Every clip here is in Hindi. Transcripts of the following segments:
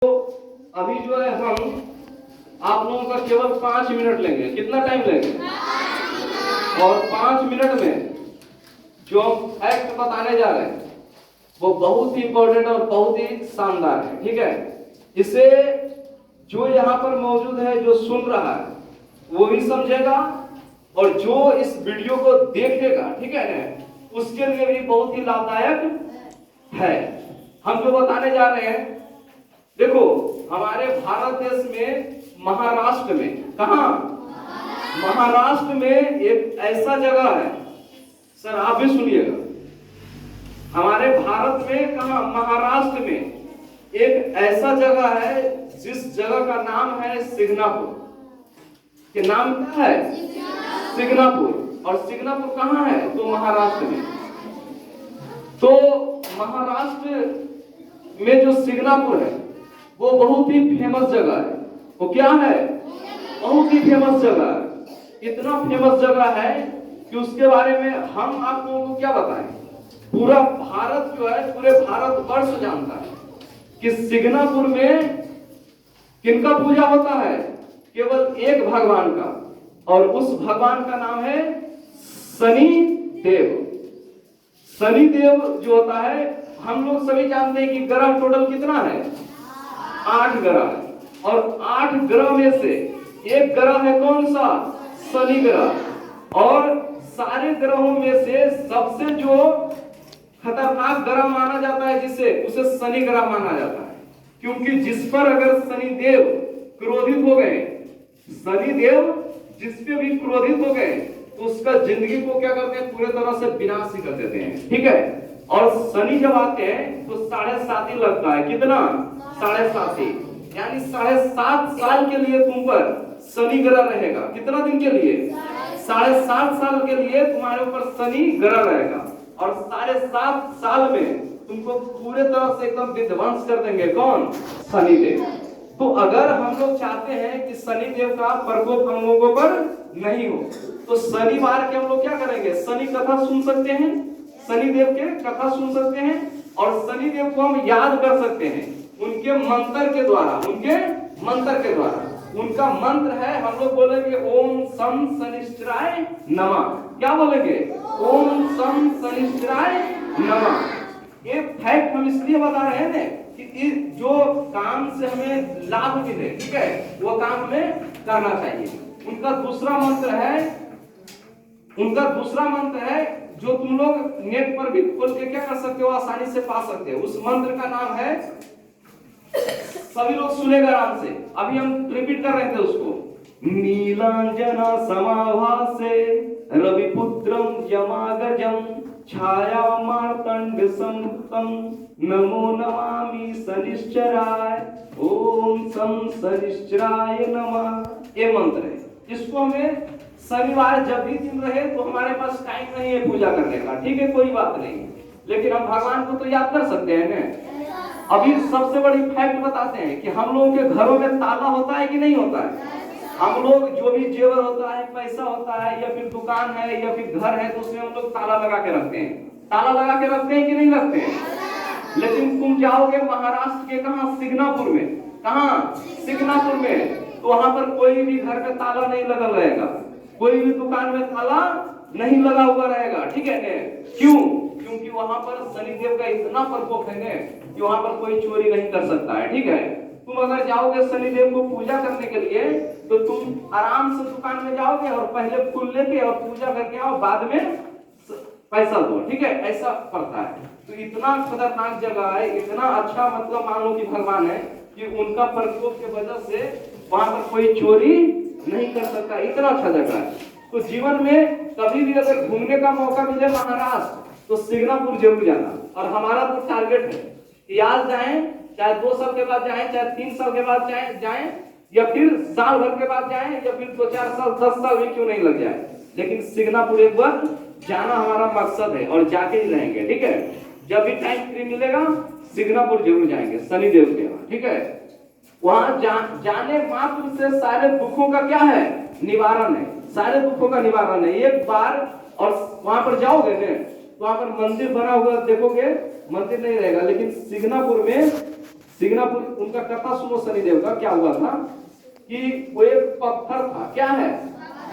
तो अभी जो है हम आप लोगों का केवल 5 मिनट लेंगे। कितना टाइम लेंगे? और 5 मिनट में जो हम फैक्ट बताने जा रहे हैं वो बहुत ही इंपॉर्टेंट और बहुत ही शानदार है। ठीक है, इसे जो यहाँ पर मौजूद है, जो सुन रहा है, वो भी समझेगा और जो इस वीडियो को देखेगा, ठीक है ना, उसके लिए भी बहुत ही लाभदायक है। हम जो बताने जा रहे हैं, देखो हमारे भारत देश में महाराष्ट्र में, कहा महाराष्ट्र में एक ऐसा जगह है, सर आप भी सुनिएगा, हमारे भारत में कहा महाराष्ट्र में एक ऐसा जगह है जिस जगह का नाम है सिग्नापुर। के नाम क्या है? सिग्नापुर। और सिग्नापुर कहाँ है? तो महाराष्ट्र में। तो महाराष्ट्र में जो सिग्नापुर है वो बहुत ही फेमस जगह है। वो क्या है? बहुत ही फेमस जगह है। इतना फेमस जगह है कि उसके बारे में हम आप लोगों को क्या बताएं, पूरा भारत जो है, पूरे भारतवर्ष जानता है कि सिग्नापुर में किनका पूजा होता है? केवल एक भगवान का, और उस भगवान का नाम है शनि देव। शनि देव जो होता है, हम लोग सभी जानते हैं कि ग्रह टोटल कितना है? 8 ग्रह है, और 8 ग्रह में से एक ग्रह है कौन सा? शनि ग्रह। और सारे ग्रहों में से सबसे जो खतरनाक ग्रह माना जाता है जिसे, उसे शनि ग्रह माना जाता है। क्योंकि जिस पर अगर शनि देव क्रोधित हो गए, शनि देव जिस पे भी क्रोधित हो गए तो उसका जिंदगी को क्या करते हैं? पूरे तरह से विनाश ही कर देते हैं। ठीक है, और शनि जब आते हैं तो 7.5 लगता है। कितना? 7.5, यानी 7.5 साल के लिए तुम पर शनि ग्रह रहेगा। कितना दिन के लिए? 7.5 साल के लिए तुम्हारे ऊपर शनि ग्रह रहेगा, और 7.5 साल में तुमको पूरे तरह से एकदम विध्वंस कर देंगे। कौन? शनि देव। तो अगर हम लोग चाहते हैं कि शनि देव का प्रकोप हम लोगों पर नहीं हो, तो शनिवार के हम लोग क्या करेंगे? शनि कथा सुन सकते हैं, शनि देव के कथा सुन सकते हैं, और शनि देव को हम याद कर सकते हैं उनके मंत्र के द्वारा। उनके मंत्र के द्वारा, उनका मंत्र है, हम लोग बोलेंगे ओम सम शनिश्चराय नमः। क्या बोलेंगे? ओम सम शनिश्चराय नमः। ये फैक्ट हम इसलिए बता रहे हैं कि जो काम से हमें लाभ मिले, ठीक है, वो काम हमें करना चाहिए। उनका दूसरा मंत्र है जो तुम लोग नेट पर भी खोल के क्या कर सकते हो, आसानी से पा सकते हो। उस मंत्र का नाम है, सभी लोग सुनेगा आराम से, अभी हम रिपीट कर रहे थे उसको। नीलांजना समाभासे रविपुत्रम यमागजम छाया मार्तंड संयुक्तम नमो नमामि शनिश्चराय ओम सम शनिश्चराय नमः। ये मंत्र है। इसको हमें शनिवार जब भी दिन रहे तो हमारे पास टाइम नहीं है पूजा करने का, ठीक है, कोई बात नहीं, लेकिन हम भगवान को तो याद कर सकते हैं ना। अभी सबसे बड़ी फैक्ट बताते हैं कि हम लोगों के घरों में ताला होता है कि नहीं होता है? हम लोग जो भी जेवर होता है, पैसा होता है, या फिर दुकान है या फिर घर है, तो उसमें हम लोग ताला लगा के रखते हैं। ताला लगा के रखते हैं कि नहीं रखते हैं? लेकिन तुम जाओगे महाराष्ट्र के कहा? सिग्नापुर में। कहा? सिग्नापुर में। तो वहां पर कोई भी घर में ताला नहीं लगा रहेगा, कोई भी दुकान में ताला नहीं लगा हुआ रहेगा। ठीक है ने? क्यों? क्योंकि वहां पर शनिदेव का इतना प्रकोप है ने कि वहां पर कोई चोरी नहीं कर सकता है। ठीक है, तुम अगर जाओगे शनिदेव को पूजा करने के लिए तो तुम आराम से दुकान में जाओगे और पहले फूल लेके और पूजा करके आओ, बाद में पैसा दो। ठीक है, ऐसा पड़ता है। तो इतना खतरनाक जगह है, इतना अच्छा, मतलब मान लो कि भगवान है कि उनका प्रकोप की वजह से वहां पर कोई चोरी नहीं कर सकता। इतना अच्छा जगह है। तो जीवन में कभी भी अगर घूमने का मौका मिले महाराष्ट्र, तो सिग्नापुर जरूर जाना। और हमारा तो टारगेट है कि आज जाएं, चाहे 2 साल के बाद जाएं, चाहे 3 साल के बाद जाएं, या फिर साल भर के बाद जाएं, या फिर 2-4 साल 10 साल भी क्यों नहीं लग जाए, लेकिन सिग्नापुर एक बार जाना हमारा मकसद है और जाके ही रहेंगे। ठीक है, जब भी टाइम फ्री मिलेगा सिग्नापुर जरूर जाएंगे शनिदेव के यहाँ। ठीक है, वहां जाने मात्र से सारे दुखों का क्या है? निवारण है। सारे दुखों का निवारण है एक बार। और वहां पर जाओगे ने तो वहां पर मंदिर बना हुआ देखोगे, मंदिर नहीं रहेगा, लेकिन सिग्नापुर में सिग्नापुर उनका कथा सुनो शनिदेव का। क्या हुआ था कि वो एक पत्थर था, क्या है,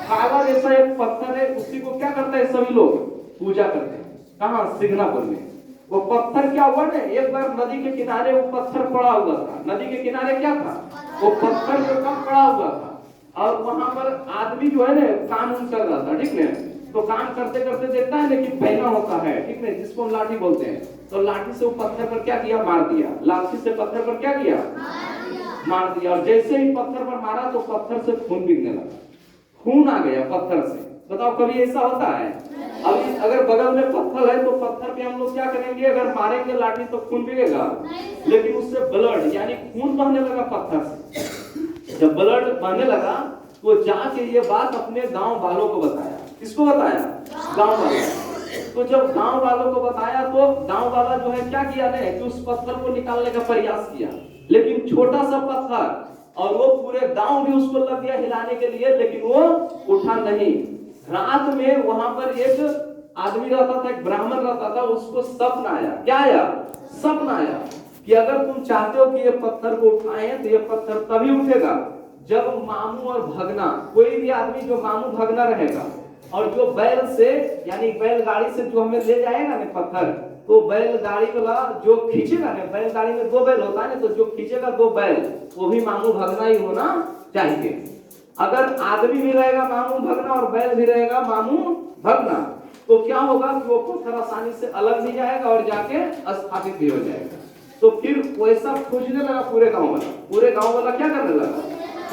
काला जैसा एक पत्थर है, उसी को क्या करते हैं सभी लोग पूजा करते हैं। कहाँ, सिग्नापुर में। वो पत्थर क्या हुआ ना, एक बार नदी के किनारे वो पत्थर पड़ा हुआ था। नदी के किनारे क्या था, वो पत्थर जो कम पड़ा हुआ था, और वहां पर आदमी जो है ना काम कर रहा था, ठीक है। तो काम करते करते देखता है ना कि बहना होता है, ठीक है, जिसको हम लाठी बोलते हैं। तो लाठी से वो पत्थर पर क्या किया, मार दिया। लाठी से पत्थर पर क्या किया, मार दिया। और जैसे ही पत्थर पर मारा तो पत्थर से खून बिगने लगा, खून आ गया पत्थर से। बताओ कभी ऐसा होता है? अभी अगर बगल में पत्थर है तो पत्थर पे हम लोग क्या करेंगे, अगर मारेंगे लाठी तो खून बिगेगा, लेकिन उससे ब्लड यानी खून बहने लगा पत्थर से। जब ब्लड बहने लगा तो जाके ये बात अपने गांव वालों को बताया। किसको बताया, गांव वालों। तो जब गांव वालों को बताया तो गांव वाला जो है क्या किया ने कि उस पत्थर को निकालने का प्रयास किया, लेकिन छोटा सा पत्थर, और वो पूरे गांव भी उसको लग गया हिलाने के लिए, लेकिन वो उठा नहीं। रात में वहां पर एक आदमी रहता था, एक ब्राह्मण रहता था, उसको सपना आया। क्या आया, सपना आया कि अगर तुम चाहते हो कि ये पत्थर को उठाएं तो ये पत्थर तभी उठेगा जब मामू और भगना, कोई भी आदमी जो मामू भगना रहेगा, और जो बैल से यानी बैलगाड़ी से जो हमें ले जाएगा ना पत्थर, तो बैलगाड़ी वाला जो खींचेगा ना, बैलगाड़ी में दो बैल होता है ना, तो जो खींचेगा दो बैल वो भी मामू भगना ही होना चाहिए। अगर आदमी भी रहेगा मामू भगना और बैल भी रहेगा मामू भगना, तो क्या होगा कि वो पत्थर आसानी से अलग भी जाएगा और जाके स्थापित भी हो जाएगा। तो फिर वैसा खोजने लगा पूरे गांव वाला। पूरे गांव वाला क्या करने लगा,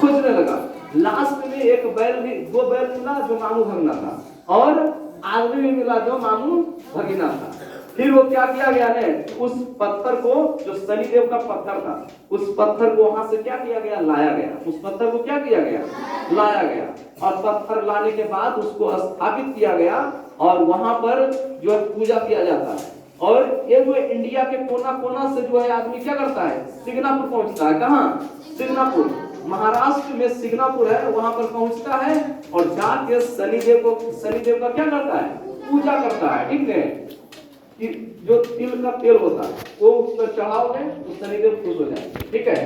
खोजने लगा। लास्ट में एक बैल भी, दो बैल मिला जो मामू भगना था, और आदमी भी मिला जो मामू भगीना था। फिर वो क्या किया गया है, उस पत्थर को, जो शनिदेव का पत्थर था, उस पत्थर को वहां से क्या किया गया, लाया गया। उस पत्थर को क्या किया गया, लाया गया। और पत्थर लाने के बाद उसको स्थापित किया गया, और वहां पर जो है पूजा किया जाता है। और ये जो इंडिया के कोना कोना से जो है आदमी क्या करता है, सिग्नापुर पहुंचता है। कहाँ, सिग्नापुर, महाराष्ट्र में सिग्नापुर है, वहां पर पहुंचता है और जाके शनिदेव का क्या करता है, पूजा करता है। ठीक है, कि जो तिल का तेल होता है वो उस पर चढ़ाओगे तो शनिदेव खुश हो जाएंगे। ठीक है,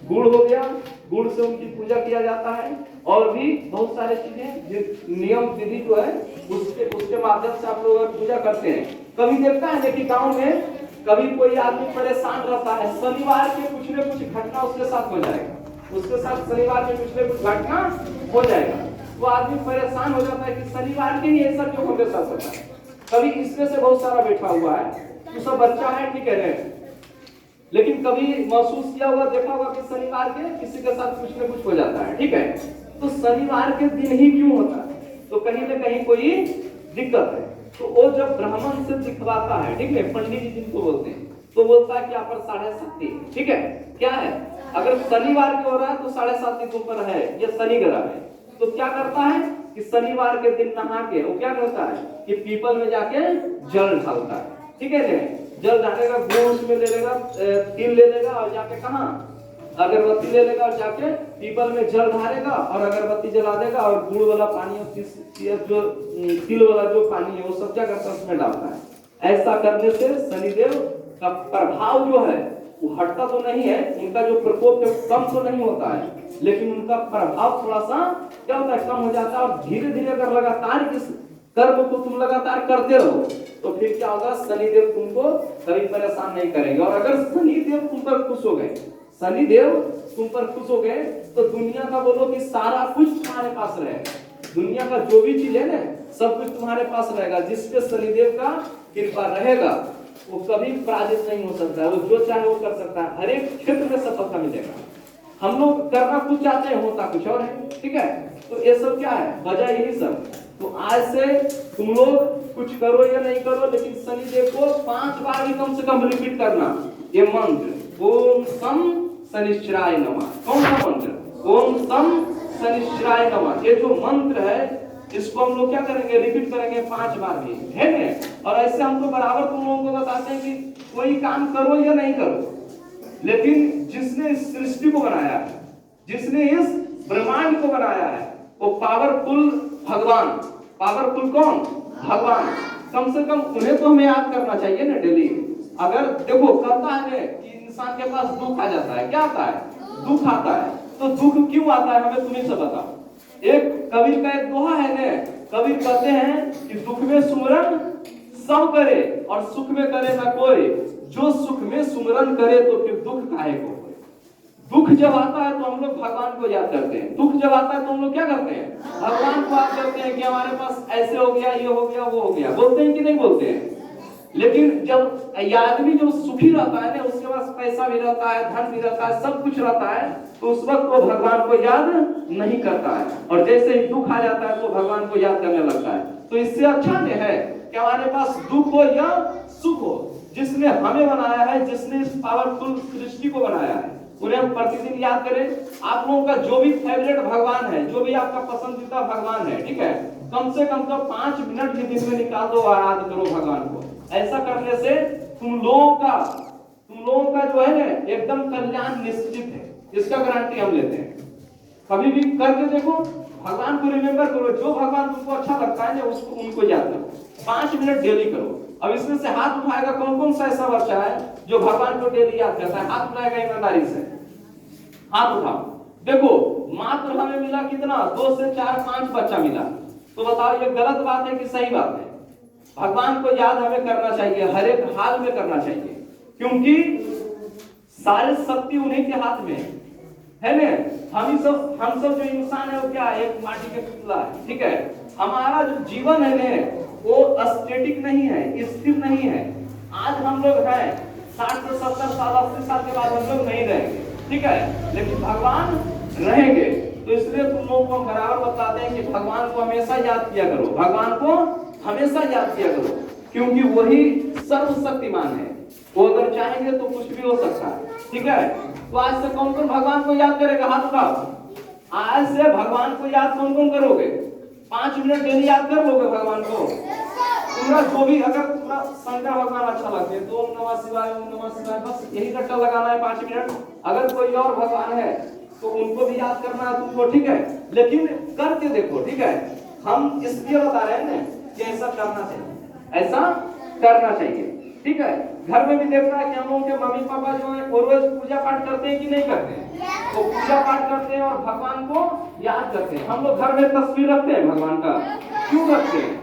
गुड़ हो गया, गुड़ से उनकी पूजा किया जाता है, और भी बहुत सारे चीजें नियम विधि जो है उसके माध्यम से आप लोग पूजा करते हैं। कभी देखता है कि गांव में कभी कोई आदमी परेशान रहता है, शनिवार के कुछ न कुछ घटना उसके साथ हो जाएगा, उसके साथ शनिवार में कुछ न कुछ घटना हो जाएगा, वो आदमी परेशान हो जाता है कि शनिवार के ही ऐसा क्यों हमारे साथ होता है। कभी इसमें से बहुत सारा बैठा हुआ है, तो सब बच्चा है, ठीक है, लेकिन कभी महसूस किया हुआ, देखा होगा कि शनिवार के किसी के साथ कुछ न कुछ हो जाता है। ठीक है, तो शनिवार के दिन ही क्यों होता है, तो कहीं न कहीं कोई दिक्कत है। तो वो जब ब्राह्मण से दिखवाता है, ठीक है, पंडित जी जिनको बोलते हैं, तो बोलता है कि यहाँ पर 7.5, ठीक है, क्या है, अगर शनिवार के हो रहा है तो 7.5 के ऊपर है, ये शनि ग्रह है। तो क्या करता है कि शनिवार के दिन नहा के वो क्या करता है कि पीपल में जाके जल ढालता है। ठीक है, जल ढालेगा, गुड़ उसमें ले लेगा, तिल ले लेगा, और जाके कहाँ अगरबत्ती ले लेगा, और जाके पीपल में जल ढालेगा और अगरबत्ती जला देगा, और गुड़ वाला पानी और जो तिल वाला जो पानी है वो सब क्या करता है उसमें डालता है। ऐसा करने से शनिदेव का प्रभाव जो है वो हटता तो नहीं है, उनका जो प्रकोप है कम तो नहीं होता है, लेकिन उनका प्रभाव थोड़ा सा क्या होता है, कम हो जाता है। और धीरे धीरे अगर लगातार इस कर्म को तुम लगातार करते रहो तो फिर क्या होगा, शनिदेव तुमको कभी परेशान नहीं करेंगे। और अगर शनिदेव तुम पर खुश हो गए, शनिदेव तुम पर खुश हो गए, तो दुनिया का बोलो कि सारा कुछ तुम्हारे पास रहेगा। दुनिया का जो भी चीज है ना, सब कुछ तुम्हारे पास रहेगा। जिसपे शनिदेव का कृपा रहेगा वो कभी पराजित नहीं हो सकता है, वो जो चाहे वो कर सकता है, हर एक क्षेत्र में सफलता मिलेगा। हम लोग करना कुछ चाहते हैं, होता कुछ और है। ठीक है, तो ये सब क्या है, वजह यही सब। तो आज से तुम लोग कुछ करो या नहीं करो, लेकिन शनिदेव को 5 बार भी कम से कम रिपीट करना ये मंत्र, ओम सम शनिश्चराय नमः। कौन सा मंत्र, ओम सम शनिश्चराय नमः। ये जो मंत्र है इसको हम लोग क्या करेंगे, रिपीट करेंगे 5 बार भी, है ना। और ऐसे हम तो बराबर तुम लोगों को बताते हैं कि कोई काम करो या नहीं करो, लेकिन जिसने इस सृष्टि को बनाया है, जिसने इस ब्रह्मांड को बनाया है, वो पावरफुल भगवान। पावरफुल कौन, भगवान। कम से कम उन्हें तो हमें याद करना चाहिए ना डेली। अगर देखो कहता है कि इंसान के पास दुख आ जाता है। क्या आता है? दुख आता है। तो दुख क्यों आता है हमें तुम्ही से बताओ। एक कबीर का एक दोहा है ने, कबीर कहते हैं कि दुख में सुमरन सब करे और सुख में करे ना कोई, जो सुख में सुमरन करे तो फिर दुख काहे को। दुख जब आता है तो हम लोग भगवान को याद करते हैं। दुख जब आता है तो हम लोग क्या करते हैं? भगवान को याद करते हैं कि हमारे पास ऐसे हो गया, ये हो गया, वो हो गया। बोलते हैं कि नहीं बोलते हैं? लेकिन जब आदमी जो सुखी रहता है ना, उसके पास पैसा भी रहता है, धन भी रहता है, सब कुछ रहता है, तो उस वक्त वो भगवान को याद नहीं करता है। और जैसे ही दुख आ जाता है तो भगवान को याद करने लगता है। तो इससे अच्छा नहीं है कि हमारे पास दुख हो या सुख हो, जिसने हमें बनाया है, जिसने इस पावरफुल सृष्टि को बनाया है, उन्हें हम प्रतिदिन याद करें। आप लोगों का जो भी फेवरेट भगवान है, जो भी आपका पसंदीदा भगवान है, ठीक है, कम से कम तो 5 मिनट ही दिन में निकाल दो, आराधना करो भगवान को। ऐसा करने से तुम लोगों का जो है ना एकदम कल्याण निश्चित है। इसका गारंटी हम लेते हैं। कभी भी करके देखो, भगवान को रिमेंबर करो। जो भगवान तुमको अच्छा लगता है ना, उसको उनको याद करो। 5 मिनट डेली करो। अब इसमें से हाथ उठाएगा कौन कौन सा ऐसा बच्चा है जो भगवान को डेली याद करता है? हाथ उठाएगा ईमानदारी से, हाथ उठाओ। देखो मात्र हमें मिला कितना? 2 से 4 5 बच्चा मिला। तो बताओ ये गलत बात है कि सही बात है? भगवान को याद हमें करना चाहिए, हर एक हाल में करना चाहिए, क्योंकि सारी शक्ति उन्हीं के हाथ में है ना। हम सब जो इंसान है वो क्या है? एक माटी के पुतला है, ठीक है। हमारा जो जीवन है ना वो स्टैटिक नहीं है, स्थिर नहीं है। आज हम लोग हैं, 60 से 70 साल 80 साल के बाद हम लोग नहीं रहेंगे, ठीक है, लेकिन भगवान रहेंगे। तो इसलिए तुम लोगों को बराबर बताते हैं कि भगवान को हमेशा याद किया करो, भगवान को हमेशा याद किया करो, क्योंकि वही सर्वशक्तिमान है। वो अगर चाहेंगे तो कुछ भी हो सकता है, ठीक है। तो आज से कौन कौन भगवान को याद करेगा? हाथ उठाओ। आज से भगवान को याद कौन कौन करोगे? 5 मिनट डेली याद कर लोगे भगवान को? पूरा जो भी, अगर पूरा शंकर भगवान अच्छा लगते हैं तो ओम नमः शिवाय, ओम नमः शिवाय, बस यही रट्टा लगाना है 5 मिनट। अगर कोई और भगवान है तो उनको भी याद करना है तुमको, ठीक है, लेकिन करके देखो, ठीक है। हम इसलिए बता रहे हैं ना कि ऐसा करना चाहिए, ऐसा करना चाहिए, ठीक है। घर में भी देखना है कि हम लोगों के मम्मी पापा जो है वो रोज पूजा पाठ करते हैं कि नहीं करते हैं? तो पूजा पाठ करते हैं और भगवान को याद करते हैं। हम लोग घर में तस्वीर रखते हैं भगवान का। क्यों रखते हैं?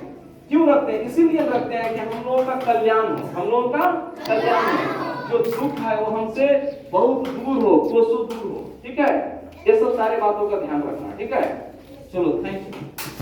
क्यों रखते हैं? इसीलिए रखते हैं कि हम लोगों का कल्याण हो, हम लोगों का कल्याण हो, जो दुख है वो हमसे बहुत दूर हो, कोसों दूर हो, ठीक है। ये सब सारे बातों का ध्यान रखना, ठीक है। चलो, थैंक यू।